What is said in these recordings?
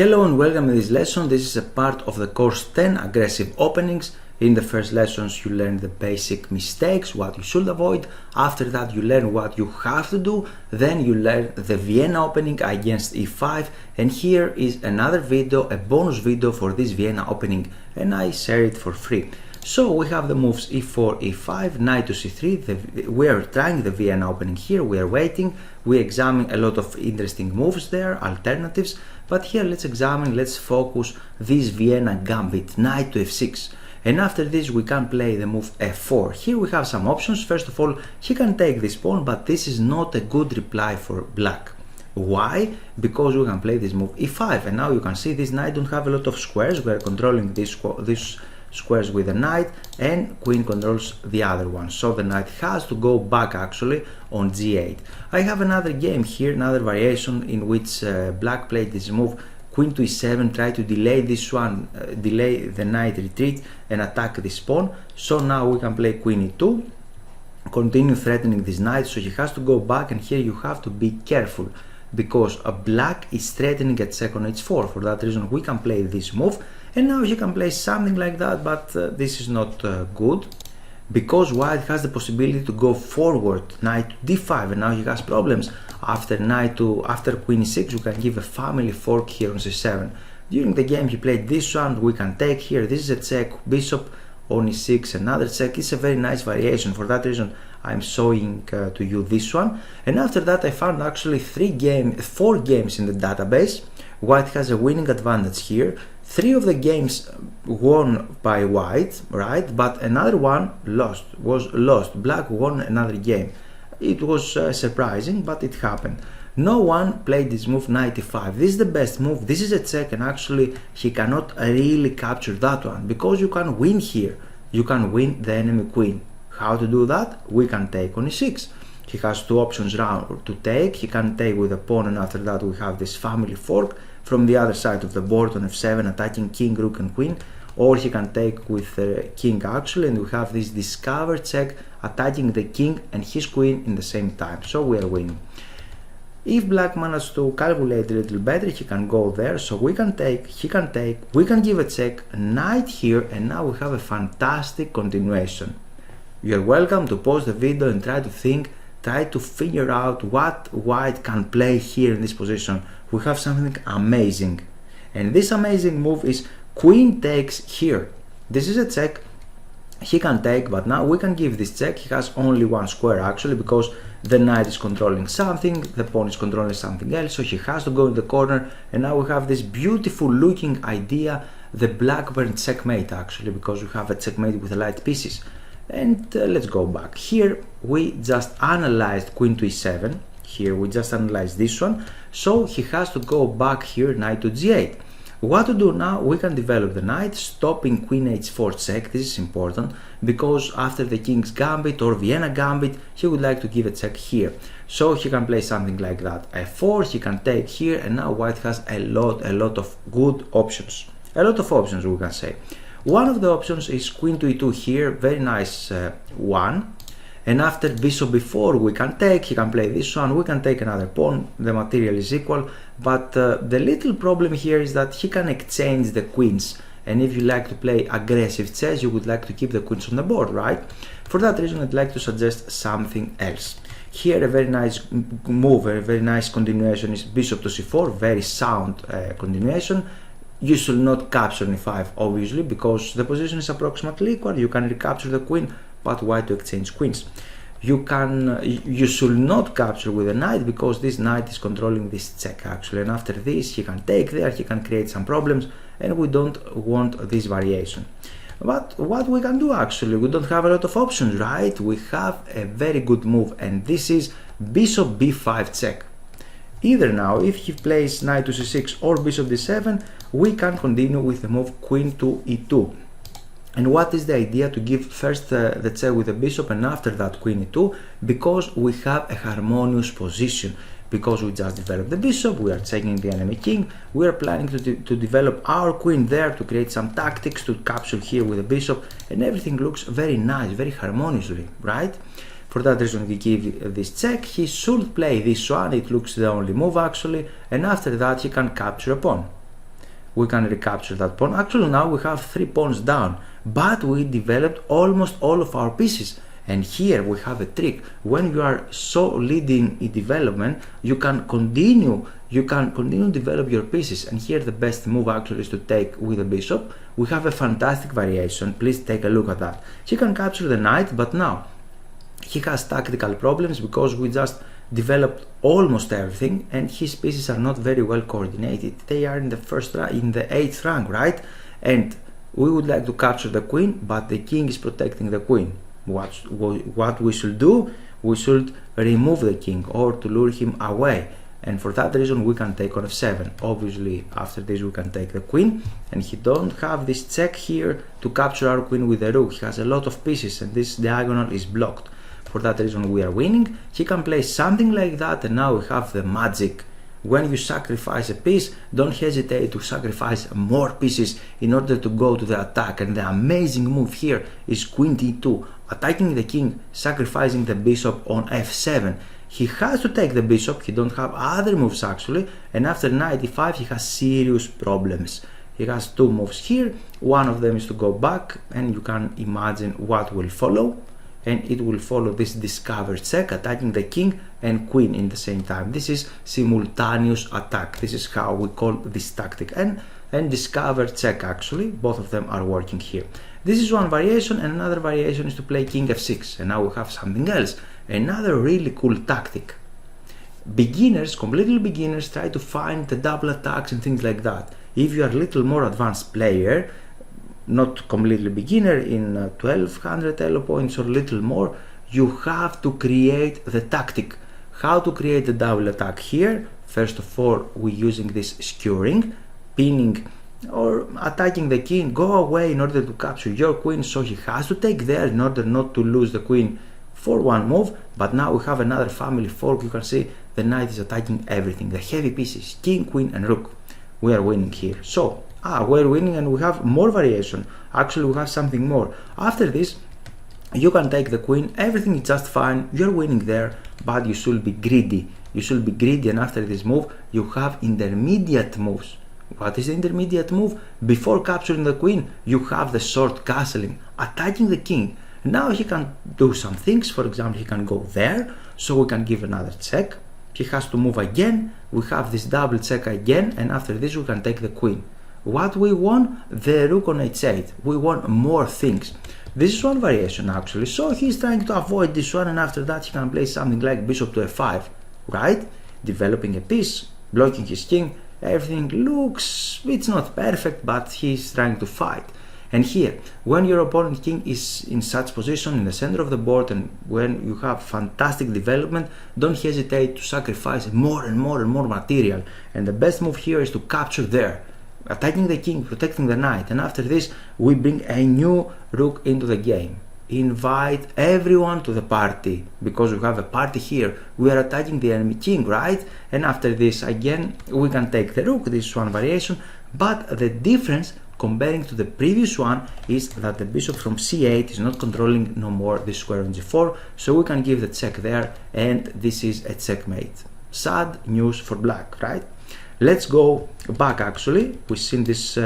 Hello and welcome to this lesson. This is a part of the course 10 aggressive openings. In the first lessons you learn the basic mistakes, what you should avoid. After that you learn what you have to do. Then you learn the Vienna opening against e5, and here is another video, a bonus video for this Vienna opening, and I share it for free. So we have the moves e4, e5, knight to c3. We are trying the Vienna opening here, we are waiting, we examine a lot of interesting moves there, alternatives, but here let's focus this Vienna Gambit, knight to f6. And after this we can play the move f4. Here we have some options. First of all, he can take this pawn, but this is not a good reply for black. Why? Because we can play this move e5, and now you can see this knight don't have a lot of squares. We are controlling this squares with the knight, and queen controls the other one, so the knight has to go back actually on g8. I have another game here, another variation in which black played this move queen to e7, try to delay this one, delay the knight retreat and attack this pawn. So now we can play queen e2, continue threatening this knight, so he has to go back, and here you have to be careful because black is threatening at second h4. For that reason we can play this move, and now he can play something like that, but this is not good because white has the possibility to go forward, knight to d5, and now he has problems. After queen e6 you can give a family fork here on c7. During the game he played this one, we can take here, this is a check, bishop on e6, another check. It's a very nice variation. For that reason I'm showing to you this one. And after that I found actually 4 games in the database. White has a winning advantage here. 3 of the games won by white, right? But another one was lost. Black won another game. It was surprising, but it happened. No one played this move knight e5. This is the best move. This is a check, and actually he cannot really capture that one because you can win here. You can win the enemy queen. How to do that? We can take on e6. He has 2 options round to take. He can take with a pawn, and after that we have this family fork from the other side of the board on f7, attacking king, rook and queen, or he can take with king actually, and we have this discovered check attacking the king and his queen in the same time, so we are winning. If black managed to calculate a little better, he can go there, so we can take, he can take, we can give a check, knight here, and now we have a fantastic continuation. You are welcome to pause the video and try to think, try to figure out what white can play here in this position. We have something amazing, and this amazing move is queen takes here. This is a check. He can take, but now we can give this check. He has only 1 square actually because the knight is controlling something, the pawn is controlling something else, so he has to go in the corner, and now we have this beautiful looking idea, the Blackburn Checkmate actually, because we have a checkmate with light pieces. And let's go back. Here we just analyzed queen to e7. Here we just analyzed this one, so he has to go back here, knight to g8. What to do now? We can develop the knight, stopping queen h4 check. This is important because after the king's gambit or Vienna Gambit he would like to give a check here, so he can play something like that, f4, he can take here, and now white has a lot of good options, a lot of options we can say. One of the options is queen to e2 here, very nice one. And after bishop b4 we can take, he can play this one, we can take another pawn, the material is equal, but the little problem here is that he can exchange the queens, and if you like to play aggressive chess you would like to keep the queens on the board, right? For that reason I'd like to suggest something else. Here a very nice move, a very nice continuation is bishop to c4, very sound continuation. You should not capture on e5 obviously because the position is approximately equal. You can recapture the queen, but why to exchange queens? You should not capture with a knight because this knight is controlling this check actually, and after this he can take there, he can create some problems, and we don't want this variation. But what we can do actually, we don't have a lot of options, right? We have a very good move, and this is bishop b5 check. Either now if he plays knight to c6 or bishop d7, we can continue with the move queen to e2. And what is the idea? To give first the check with the bishop and after that queen e2, because we have a harmonious position, because we just developed the bishop, we are checking the enemy king, we are planning to develop our queen there, to create some tactics to capture here with the bishop, and everything looks very nice, very harmoniously, right? For that reason we give this check. He should play this one, it looks the only move actually, and after that he can capture a pawn. we can recapture that pawn. Actually now we have 3 pawns down, but we developed almost all of our pieces. And here we have a trick. When you are so leading in development, you can continue develop your pieces. And here the best move actually is to take with the bishop. We have a fantastic variation. Please take a look at that. He can capture the knight, but now he has tactical problems because we just developed almost everything and his pieces are not very well coordinated. They are in the 8th rank, right? And we would like to capture the queen, but the king is protecting the queen. What we should do, we should remove the king or to lure him away, and for that reason we can take on f7. Obviously after this we can take the queen, and he don't have this check here to capture our queen with the rook. He has a lot of pieces and this diagonal is blocked. For that reason we are winning. He can play something like that, and now we have the magic. When you sacrifice a piece, don't hesitate to sacrifice more pieces in order to go to the attack. And the amazing move here is queen d2, attacking the king, sacrificing the bishop on f7. He has to take the bishop, he don't have other moves actually, and after knight e5 he has serious problems. He has 2 moves here, one of them is to go back, and you can imagine what will follow. And it will follow this discovered check, attacking the king and queen in the same time. This is simultaneous attack. This is how we call this tactic. And discovered check actually, both of them are working here. This is one variation, and another variation is to play king f6. And now we have something else, another really cool tactic. Beginners, completely beginners, try to find the double attacks and things like that. If you are a little more advanced player, not completely beginner, in 1200 elo points or little more, you have to create the tactic. How to create the double attack here? First of all, we're using this skewering, pinning or attacking the king, go away in order to capture your queen, so he has to take there in order not to lose the queen for one move. But now we have another family fork. You can see the knight is attacking everything, the heavy pieces, king, queen and rook. We are winning here. So we're winning, and we have more variation. Actually we have something more. After this you can take the queen, everything is just fine, you're winning there, but you should be greedy. You should be greedy, and after this move you have intermediate moves. What is the intermediate move? Before capturing the queen you have the short castling, attacking the king. Now he can do some things. For example, he can go there, so we can give another check. He has to move again, we have this double check again, and after this we can take the queen. What we want? The rook on h8. We want more things. This is one variation actually, so he's trying to avoid this one, and after that he can play something like bishop to f5, right? Developing a piece, blocking his king, everything looks, it's not perfect, but he's trying to fight. And here, when your opponent king is in such position in the center of the board, and when you have fantastic development, don't hesitate to sacrifice more and more and more material. And the best move here is to capture there, attacking the king, protecting the knight. And after this we bring a new rook into the game. Invite everyone to the party, because we have a party here. We are attacking the enemy king, right? And after this again we can take the rook. This is one variation, but the difference comparing to the previous one is that the bishop from c8 is not controlling no more the square on g4, so we can give the check there, and this is a checkmate. Sad news for black, right? Let's go back. Actually we've seen this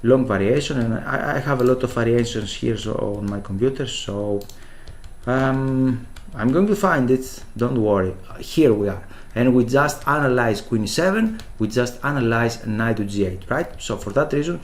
long variation, and I have a lot of variations here on my computer, so I'm going to find it, don't worry. Here we are, and we just analyze queen e7, we just analyze knight to g8, right? So for that reason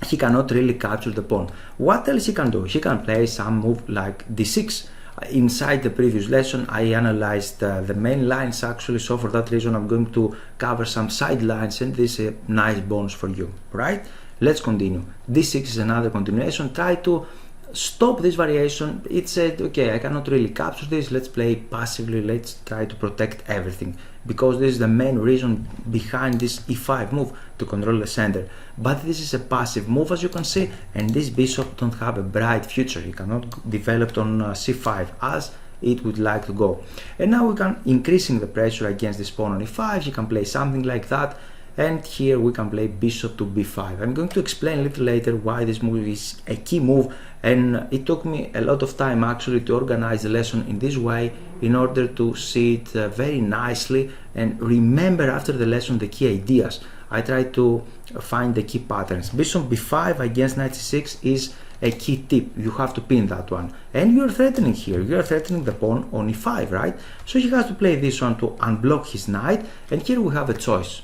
he cannot really capture the pawn. What else he can do? He can play some move like d6. Inside the previous lesson I analyzed the main lines actually, so for that reason I'm going to cover some side lines, and this is a nice bonus for you, right? Let's continue. d6 is another continuation. Try to stop this variation. It said, okay, I cannot really capture this, let's play passively, let's try to protect everything, because this is the main reason behind this e5 move, to control the center. But this is a passive move, as you can see, and this bishop don't have a bright future. He cannot develop on c5 as it would like to go. And now we can increasing the pressure against this pawn on e5. You can play something like that, and here we can play bishop to b5. I'm going to explain a little later why this move is a key move, and it took me a lot of time actually to organize the lesson in this way in order to see it very nicely and remember after the lesson the key ideas. I try to find the key patterns. Bishop b5 against knight c6 is a key tip. You have to pin that one. And you're threatening here. You're threatening the pawn on e5, right? So he has to play this one to unblock his knight. And here we have a choice.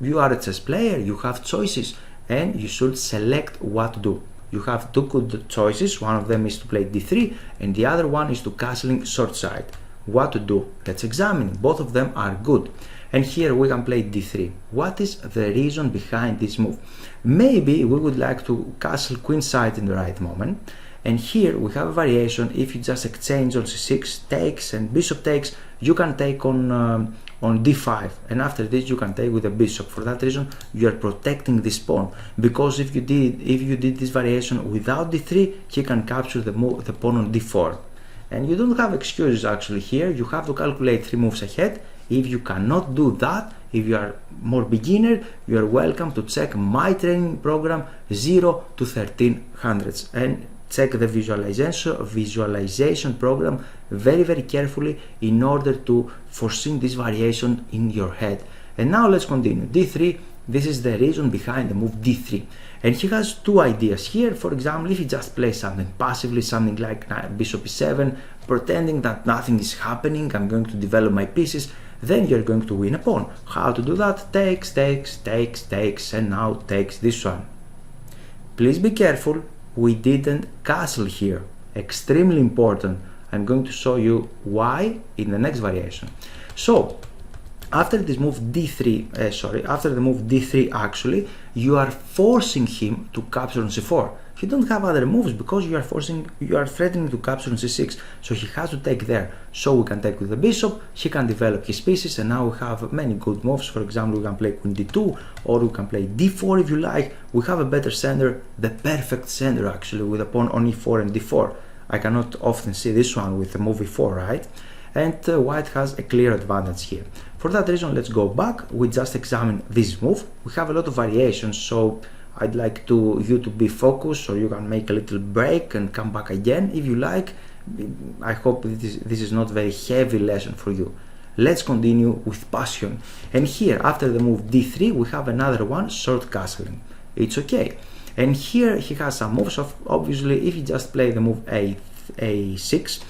You are a chess player. You have choices. And you should select what to do. You have two good choices. One of them is to play d3 and the other one is to castling short side. What to do? Let's examine. Both of them are good. And here we can play d3. What is the reason behind this move? Maybe we would like to castle queenside in the right moment. And here we have a variation. If you just exchange on c6, takes and bishop takes, you can take on d5, and after this you can take with a bishop. For that reason you are protecting this pawn, because if you did this variation without d3, he can capture the pawn on d4. And you don't have excuses actually here. You have to calculate 3 moves ahead. If you cannot do that, if you are more beginner, you are welcome to check my training program 0 to 1300s and check the visualization program very carefully in order to foresee this variation in your head. And now let's continue. d3, this is the reason behind the move d3. And he has two ideas here. For example, if he just plays something passively, something like bishop e7, pretending that nothing is happening, I'm going to develop my pieces, then you're going to win a pawn. How to do that? Takes, and now takes this one. Please be careful. We didn't castle here. Extremely important. I'm going to show you why in the next variation. So after this move d3, after the move d3, actually you are forcing him to capture on c4. You don't have other moves because you are threatening to capture on c6. So he has to take there. So we can take with the bishop, he can develop his pieces, and now we have many good moves. For example, we can play queen d2, or we can play d4 if you like. We have a better center, the perfect center actually, with a pawn on e4 and d4. I cannot often see this one with the move e4, right? And white has a clear advantage here. For that reason, let's go back. We just examine this move. We have a lot of variations, so I'd like you to be focused, so you can make a little break and come back again if you like. I hope this is not very heavy lesson for you. Let's continue with passion. And here, after the move d3, we have another one, short castling. It's okay. And here he has some moves. Obviously, if you just play the move a6,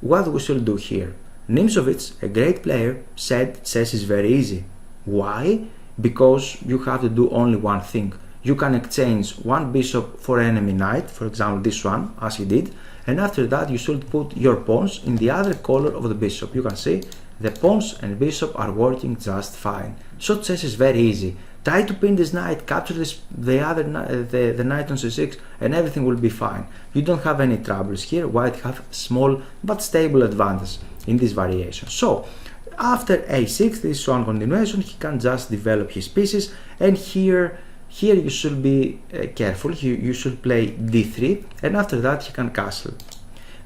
what we should do here? Nimzowitsch, a great player, said chess is very easy. Why? Because you have to do only one thing. You can exchange one bishop for enemy knight, for example this one, as he did, and after that you should put your pawns in the other color of the bishop. You can see the pawns and bishop are working just fine. So chess is very easy. Try to pin this knight, capture the knight on c6, and everything will be fine. You don't have any troubles here. White have small but stable advantage in this variation. So after a6, this one continuation, he can just develop his pieces, and here you should be careful. You should play d3, and after that he can castle.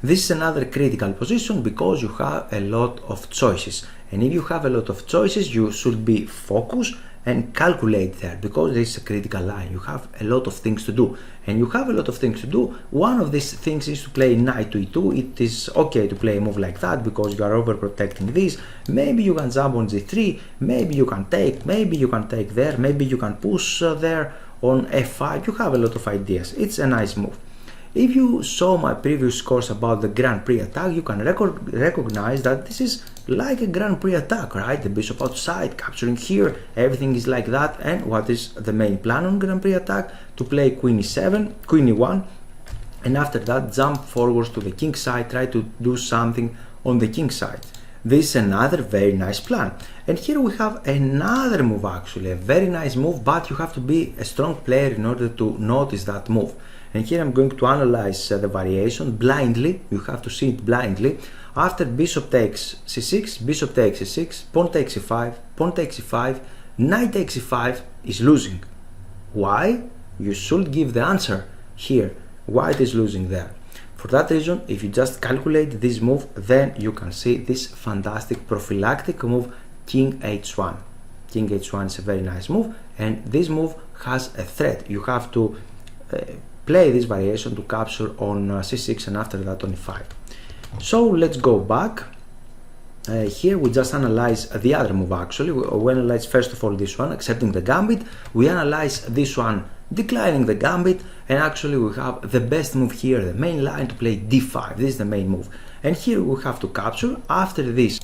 This is another critical position because you have a lot of choices, and if you have a lot of choices, you should be focused and calculate there, because this is a critical line. You have a lot of things to do, and you have a lot of things to do. One of these things is to play knight to e2. It is okay to play a move like that because you are overprotecting this. Maybe you can jump on g3, maybe you can take there, maybe you can push there on f5. You have a lot of ideas. It's a nice move. If you saw my previous course about the Grand Prix attack, you can recognize that this is like a Grand Prix attack, right? The bishop outside, capturing here, everything is like that. And what is the main plan on Grand Prix attack? To play queen e7, queen e1, and after that jump forwards to the king side, try to do something on the king side. This is another very nice plan. And here we have another move, actually, a very nice move, but you have to be a strong player in order to notice that move. And here I'm going to analyze the variation blindly. You have to see it blindly. After bishop takes c6, bishop takes e6, pawn takes e5, pawn takes e5, knight takes e5 is losing. Why? You should give the answer here. White is losing there. For that reason, if you just calculate this move, then you can see this fantastic prophylactic move, king h1. King h1 is a very nice move, and this move has a threat. You have to play this variation to capture on c6 and after that on e5. So let's go back. here we just analyze the other move actually. We analyze first of all this one, accepting the gambit. We analyze this one, declining the gambit, and actually we have the best move here, the main line, to play d5. This is the main move. And here we have to capture. After this,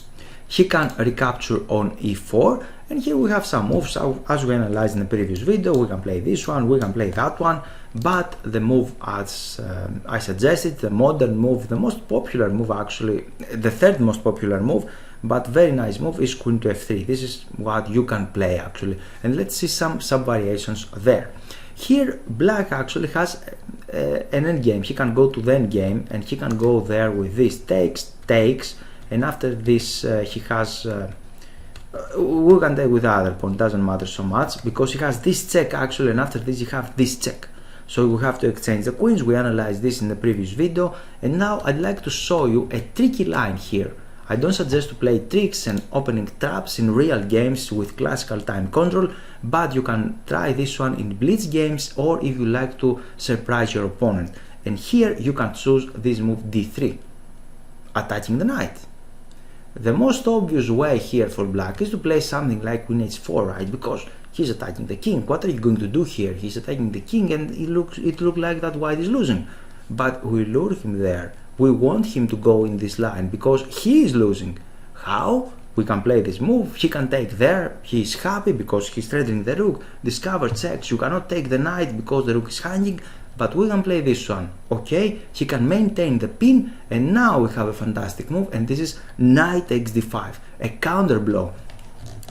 he can recapture on e4. And here we have some moves, as we analyzed in the previous video. We can play this one, we can play that one. But the move, as I suggested, the modern move, the most popular move actually, the third most popular move, but very nice move, is queen to f3. This is what you can play actually. And let's see some sub-variations there. Here, black actually has an endgame. He can go to the endgame and he can go there with this takes, and after this he has we can take with the other pawn, doesn't matter so much, because he has this check actually, and after this you have this check. So we have to exchange the queens. We analyzed this in the previous video, and now I'd like to show you a tricky line here. I don't suggest to play tricks and opening traps in real games with classical time control, but you can try this one in blitz games, or if you like to surprise your opponent. And here you can choose this move d3, attacking the knight. The most obvious way here for black is to play something like queen h4, right? Because he's attacking the king. What are you going to do here? He's attacking the king, and it looks like that white is losing. But we lure him there. We want him to go in this line because he is losing. How? We can play this move. He can take there. He is happy because he's threatening the rook. Discover checks. You cannot take the knight because the rook is hanging. But we can play this one. Okay, he can maintain the pin, and now we have a fantastic move, and this is knight takes d5, a counter blow.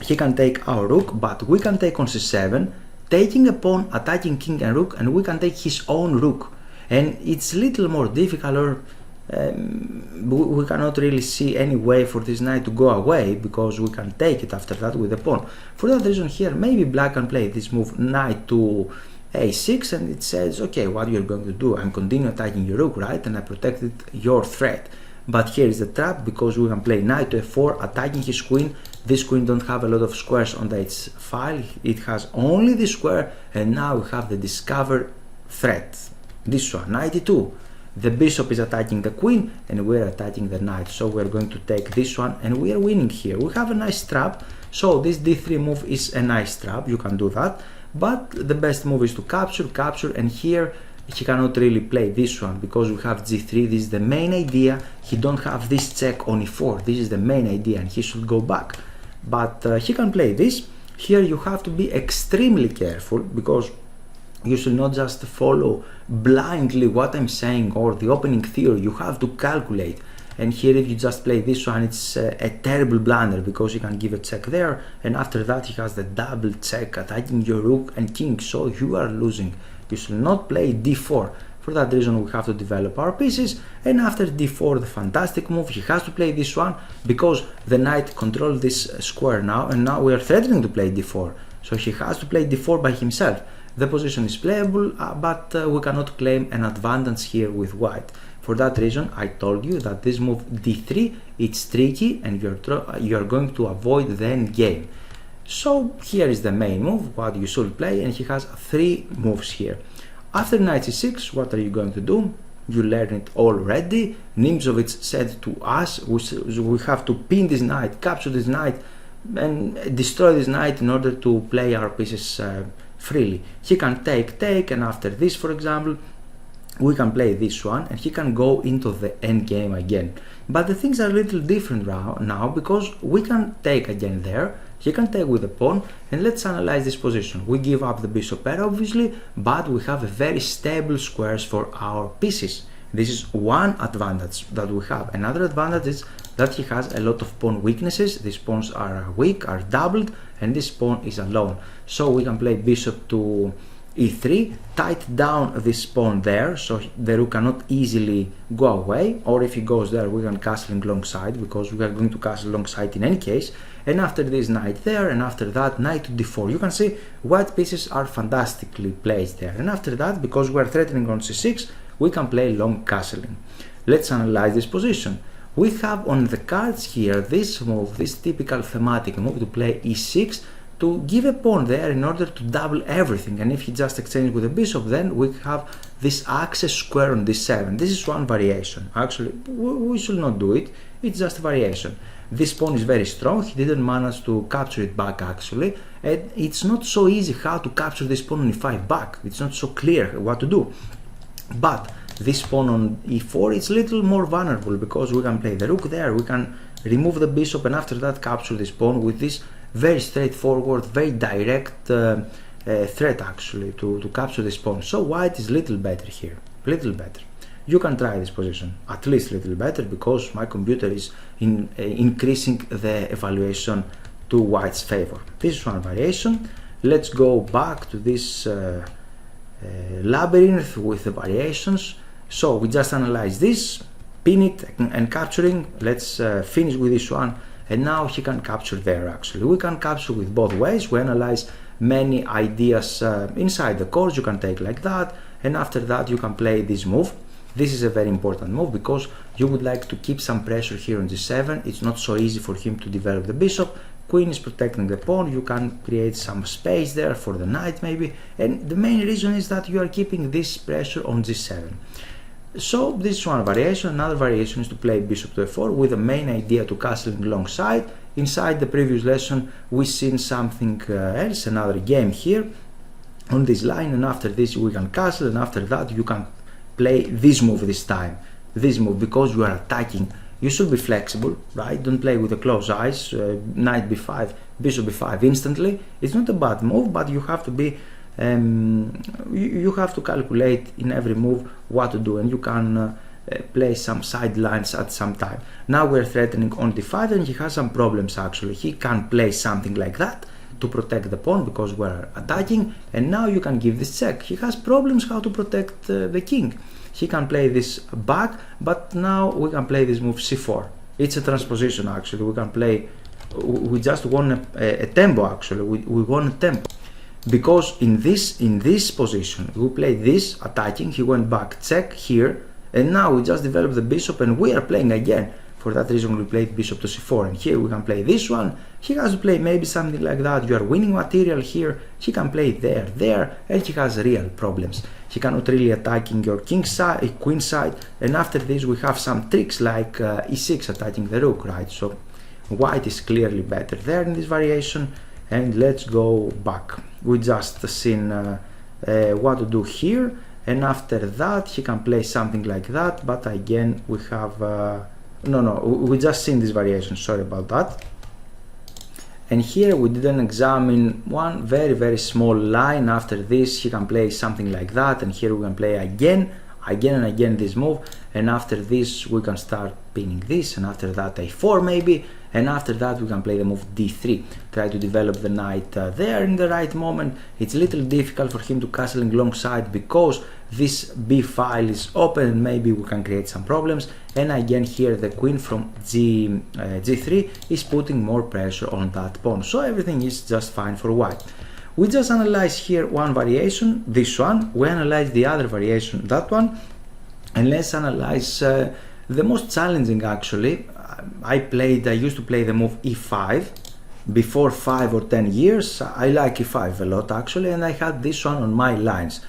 He can take our rook, but we can take on c7, taking a pawn, attacking king and rook, and we can take his own rook. And it's a little more difficult, or we cannot really see any way for this knight to go away, because we can take it after that with the pawn. For that reason here, maybe black can play this move knight to a6, and it says, okay, what you're going to do? I'm continuing attacking your rook, right? And I protected your threat. But here is the trap, because we can play knight to f4, attacking his queen. This queen don't have a lot of squares on its file. It has only this square, and now we have the discovered threat. This one, knight e2. The bishop is attacking the queen, and we're attacking the knight. So we're going to take this one, and we are winning here. We have a nice trap. So this d3 move is a nice trap. You can do that. But the best move is to capture, and here he cannot really play this one because we have g3. This is the main idea. He don't have this check on e4. This is the main idea, and he should go back. But he can play this. Here you have to be extremely careful, because you should not just follow blindly what I'm saying or the opening theory. You have to calculate. And here if you just play this one, it's a terrible blunder, because you can give a check there, and after that he has the double check attacking your rook and king, so you are losing. You should not play d4. For that reason we have to develop our pieces, and after d4, the fantastic move, he has to play this one, because the knight controls this square now, and now we are threatening to play d4, so he has to play d4 by himself. The position is playable, but we cannot claim an advantage here with white. For that reason, I told you that this move d3, it's tricky, and you're going to avoid the end game. So here is the main move, what you should play, and he has 3 moves here. After knight c6, what are you going to do? You learned it already. Nimzowitsch said to us, we have to pin this knight, capture this knight, and destroy this knight in order to play our pieces freely. He can take, and after this, for example, we can play this one, and he can go into the end game again. But the things are a little different now, because we can take again there, he can take with the pawn, and let's analyze this position. We give up the bishop pair obviously, but we have a very stable squares for our pieces. This is one advantage that we have. Another advantage is that he has a lot of pawn weaknesses. These pawns are weak, are doubled, and this pawn is alone. So we can play bishop to e3, tight down this pawn there, so the rook cannot easily go away, or if he goes there we can castle in long side, because we are going to castle long side in any case. And after this, knight there, and after that knight to d4. You can see white pieces are fantastically placed there, and after that, because we are threatening on c6, we can play long castling. Let's analyze this position. We have on the cards here this move, this typical thematic move to play e6, to give a pawn there in order to double everything, and if he just exchanges with a bishop, then we have this access square on d7. This is one variation. Actually, we should not do it, it's just a variation. This pawn is very strong. He didn't manage to capture it back actually, and it's not so easy how to capture this pawn on e5 back. It's not so clear what to do. But this pawn on e4 is a little more vulnerable because we can play the rook there, we can remove the bishop, and after that capture this pawn with this very straightforward, very direct threat actually to capture this pawn. So white is little better here, little better. You can try this position, at least a little better, because my computer is increasing the evaluation to white's favor. This is one variation. Let's go back to this labyrinth with the variations. So we just analyze this, pin it and capturing. Let's finish with this one, and now he can capture there actually. We can capture with both ways. We analyze many ideas inside the course. You can take like that, and after that you can play this move. This is a very important move because you would like to keep some pressure here on g7. It's not so easy for him to develop the bishop. Queen is protecting the pawn. You can create some space there for the knight maybe, and the main reason is that you are keeping this pressure on g7. So this is one variation. Another variation is to play bishop to f4 with the main idea to castling long side. Inside the previous lesson we seen something else, another game here on this line, and after this we can castle, and after that you can play this move this time, this move, because you are attacking. You should be flexible, right? Don't play with the closed eyes, knight b5, bishop b5 instantly. It's not a bad move, but you have to be, you have to calculate in every move what to do, and you can play some sidelines at some time. Now we're threatening on d5, and he has some problems actually. He can play something like that to protect the pawn because we're attacking, and now you can give this check. He has problems how to protect the king. He can play this back, but now we can play this move c4. It's a transposition actually. We can play, we just won a tempo actually. We won a tempo because in this position we played this attacking. He went back, check here, and now we just developed the bishop and we are playing again. For that reason we played bishop to c4, and here we can play this one. He has to play maybe something like that. You are winning material here. He can play there, and he has real problems. He cannot really attacking your king side, queen side, and after this we have some tricks like e6 attacking the rook, right? So white is clearly better there in this variation, and let's go back. We just seen what to do here, and after that he can play something like that, but again we have we just seen this variation, sorry about that. And here we didn't examine one very small line. After this he can play something like that, and here we can play again and again this move, and after this we can start pinning this, and after that a4 maybe, and after that we can play the move d3, try to develop the knight there in the right moment. It's a little difficult for him to castling long side because this b file is open, and maybe we can create some problems. And again here the queen from g3 is putting more pressure on that pawn, so everything is just fine for white. We just analyze here one variation, this one. We analyze the other variation, that one, and let's analyze the most challenging actually. I used to play the move e5 before 5 or 10 years. I like e5 a lot actually, and I had this one on my lines.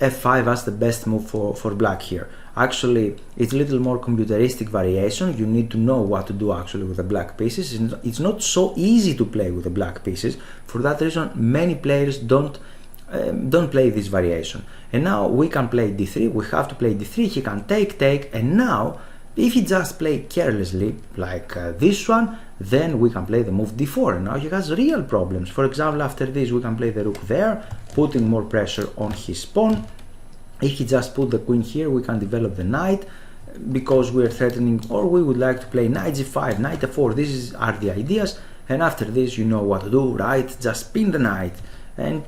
f5 as the best move for black here. Actually it's a little more computeristic variation. You need to know what to do actually with the black pieces. It's not so easy to play with the black pieces. For that reason many players don't play this variation. And now we can play d3. We have to play d3. He can take, and now if he just play carelessly like this one, then we can play the move d4, and now he has real problems. For example, after this we can play the rook there, putting more pressure on his pawn. If he just put the queen here, we can develop the knight because we are threatening, or we would like to play knight g5, knight f4. These are the ideas, and after this you know what to do, right? Just pin the knight. And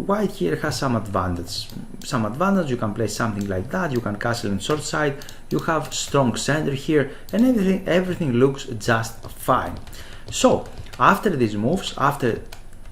white here has some advantage. You can play something like that. You can castle in short side. You have strong center here, and everything looks just fine. So after these moves, after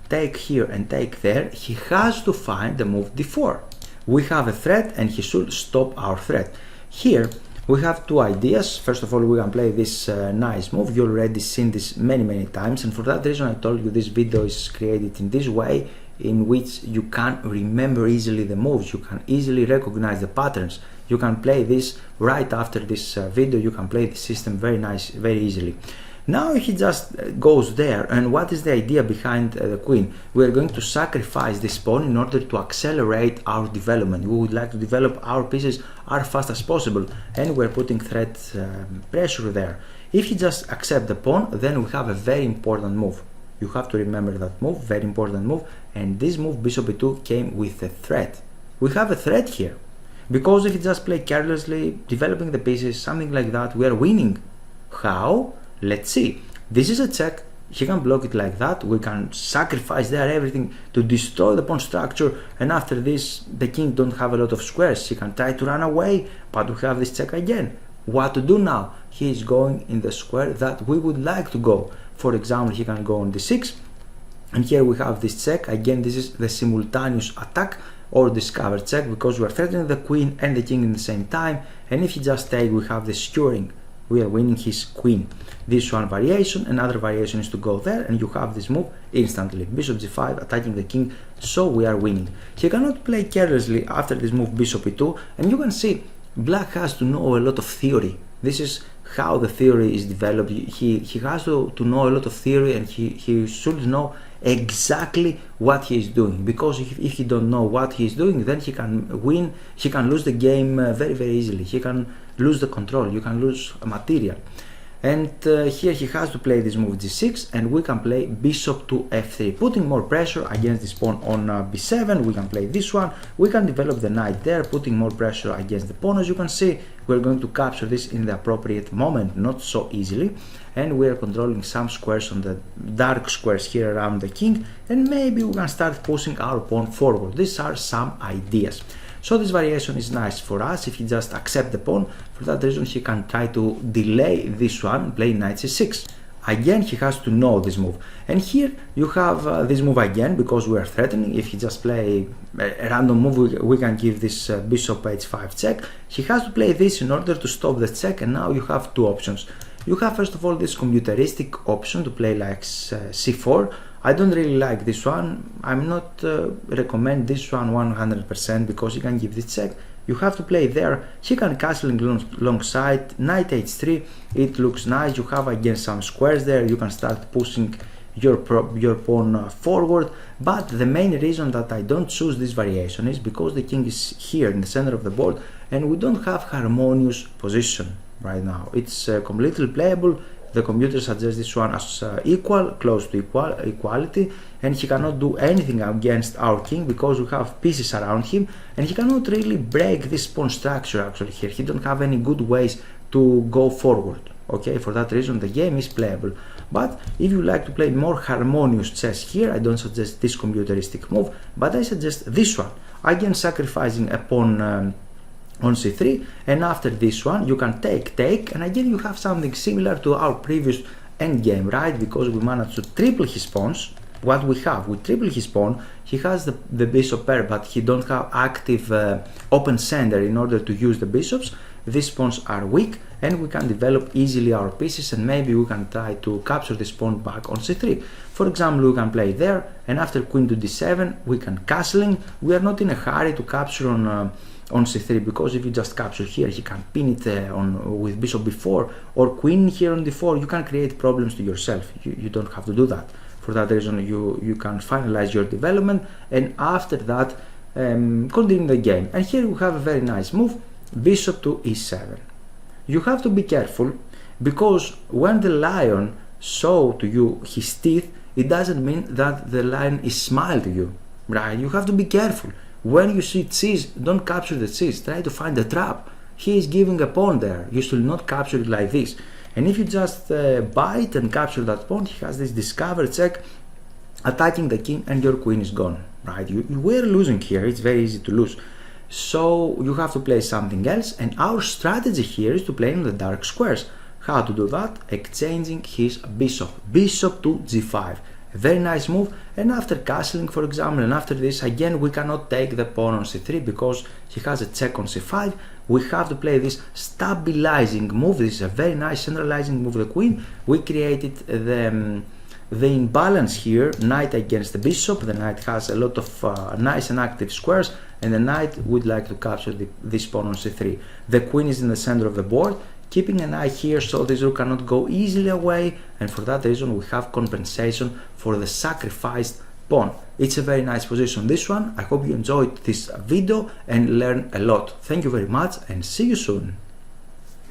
take here and take there, he has to find the move d4. We have a threat, and he should stop our threat. Here we have two ideas. First of all, we can play this nice move. You already seen this many times, and for that reason I told you this video is created in this way, in which you can remember easily the moves, you can easily recognize the patterns. You can play this right after this video. You can play the system very easily. Now he just goes there, and what is the idea behind the queen? We are going to sacrifice this pawn in order to accelerate our development. We would like to develop our pieces as fast as possible, and we're putting threat pressure there. If he just accepts the pawn, then we have a very important move. You have to remember that move, very important move, and this move, bishop e2, came with a threat. We have a threat here, because if you just play carelessly, developing the pieces, something like that, we are winning. How? Let's see. This is a check. He can block it like that. We can sacrifice there everything to destroy the pawn structure, and after this the king don't have a lot of squares. He can try to run away, but we have this check again. What to do now? He is going in the square that we would like to go. For example, he can go on d6, and here we have this check. Again, this is the simultaneous attack or discover check, because we are threatening the queen and the king in the same time, and if you just take, we have the skewering. We are winning his queen. This one variation, another variation is to go there, and you have this move instantly. Bishop g5 attacking the king, so we are winning. He cannot play carelessly after this move bishop e2, and you can see black has to know a lot of theory. This is how the theory is developed. He has to know a lot of theory, and he should know exactly what he is doing, because if he don't know what he is doing, then he can win, he can lose the game very easily. He can lose the control, you can lose material. And here he has to play this move g6, and we can play bishop to f3, putting more pressure against this pawn on b7. We can play this one, we can develop the knight there, putting more pressure against the pawn. As you can see, we're going to capture this in the appropriate moment, not so easily, and we are controlling some squares on the dark squares here around the king, and maybe we can start pushing our pawn forward. These are some ideas. So this variation is nice for us. If he just accepts the pawn, for that reason he can try to delay this one, play knight c6. Again, he has to know this move. And here you have this move again, because we are threatening. If he just play a random move, we can give this bishop h5 check. He has to play this in order to stop the check, and now you have two options. You have first of all this computeristic option to play like c4. I don't really like this one. I'm not recommend this one 100%, because he can give this check. You have to play there. He can castle long side, knight h3. It looks nice. You have again some squares there. You can start pushing your pawn forward. But the main reason that I don't choose this variation is because the king is here in the center of the board, and we don't have harmonious position right now. It's completely playable. The computer suggests this one as equal, close to equality, and he cannot do anything against our king because we have pieces around him, and he cannot really break this pawn structure actually here. He don't have any good ways to go forward. Okay, for that reason the game is playable. But if you like to play more harmonious chess here, I don't suggest this computeristic move, but I suggest this one. Again, sacrificing a pawn on c3, and after this one you can take, and again you have something similar to our previous endgame, right? Because we managed to triple his pawns. What we have, we triple his pawn. He has the bishop pair, but he don't have active open center in order to use the bishops. These pawns are weak, and we can develop easily our pieces, and maybe we can try to capture this pawn back on c3. For example, we can play there, and after queen to d7 we can castling. We are not in a hurry to capture on c3, because if you just capture here, he can pin it with bishop b4 or queen here on d4. You can create problems to yourself. You don't have to do that. For that reason, you can finalize your development, and after that continue the game. And here we have a very nice move, bishop to e7. You have to be careful, because when the lion show to you his teeth, it doesn't mean that the lion is smile to you, right? You have to be careful. When you see cheese, don't capture the cheese, try to find the trap. He is giving a pawn there, you should not capture it like this. And if you just bite and capture that pawn, he has this discover check, attacking the king, and your queen is gone, right? We're losing here, it's very easy to lose. So you have to play something else, and our strategy here is to play in the dark squares. How to do that? Exchanging his bishop to g5. A very nice move, and after castling, for example, and after this, again, we cannot take the pawn on c3 because he has a check on c5. We have to play this stabilizing move. This is a very nice centralizing move, the queen. We created the imbalance here, knight against the bishop. The knight has a lot of nice and active squares, and the knight would like to capture this pawn on c3. The queen is in the center of the board. keeping an eye here so this rook cannot go easily away, and for that reason we have compensation for the sacrificed pawn. It's a very nice position, this one. I hope you enjoyed this video and learned a lot. Thank you very much and see you soon.